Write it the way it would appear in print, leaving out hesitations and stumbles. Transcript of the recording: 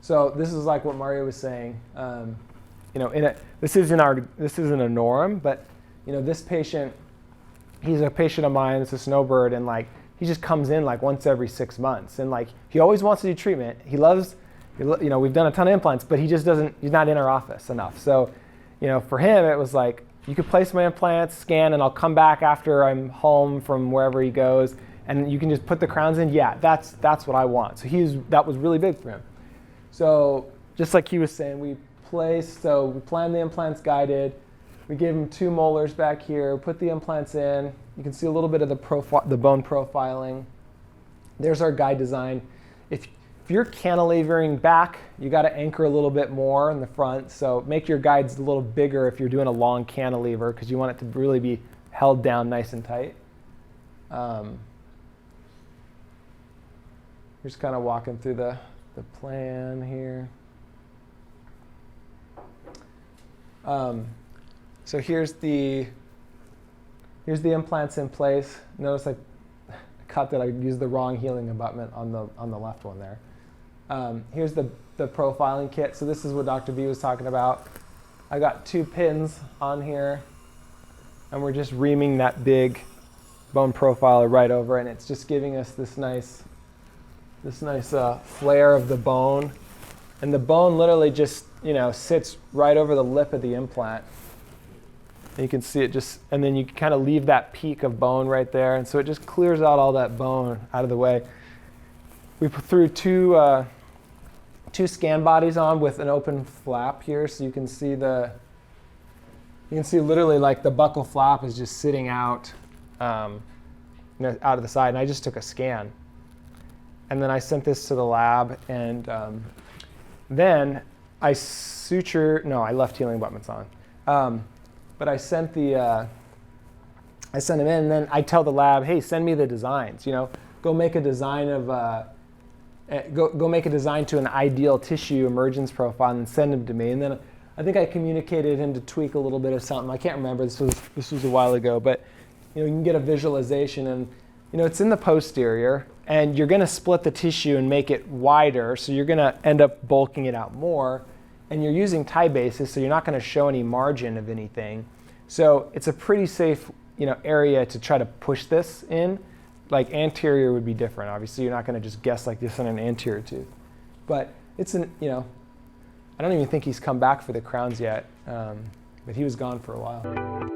So this is like what Mario was saying. This isn't a norm, but this patient, he's a patient of mine. It's a snowbird, and like he just comes in like once every 6 months, and like he always wants to do treatment. He loves, we've done a ton of implants, but he just doesn't. He's not in our office enough. So, for him it was like, you could place my implants, scan, and I'll come back after I'm home from wherever he goes, and you can just put the crowns in. Yeah, that's what I want. So that was really big for him. So just like he was saying, we planned the implants guided. We gave him 2 molars back here, put the implants in. You can see a little bit of the bone profiling. There's our guide design. If you're cantilevering back, you got to anchor a little bit more in the front. So make your guides a little bigger if you're doing a long cantilever, because you want it to really be held down nice and tight. Just kind of walking through the plan here. So here's the implants in place. Notice I cut that I used the wrong healing abutment on the left one there. Here's the profiling kit. So this is what Dr. B was talking about. I got 2 pins on here, and we're just reaming that big bone profiler right over, and it's just giving us this nice flare of the bone. And the bone literally just sits right over the lip of the implant. And you can see it just, and then you kind of leave that peak of bone right there, and so it just clears out all that bone out of the way. We threw 2 scan bodies on with an open flap here, so you can see literally like the buccal flap is just sitting out, out of the side, and I just took a scan. And then I sent this to the lab, and then I left healing abutments on. But I sent them in, and then I tell the lab, hey, send me the designs. Go make a design go make a design to an ideal tissue emergence profile and send them to me. And then I think I communicated him to tweak a little bit of something. I can't remember. This was a while ago, but you can get a visualization, and it's in the posterior, and you're going to split the tissue and make it wider, so you're going to end up bulking it out more. And you're using tie bases, so you're not going to show any margin of anything. So it's a pretty safe, area to try to push this in. Like anterior would be different. Obviously, you're not going to just guess like this on an anterior tooth. But it's I don't even think he's come back for the crowns yet. But he was gone for a while.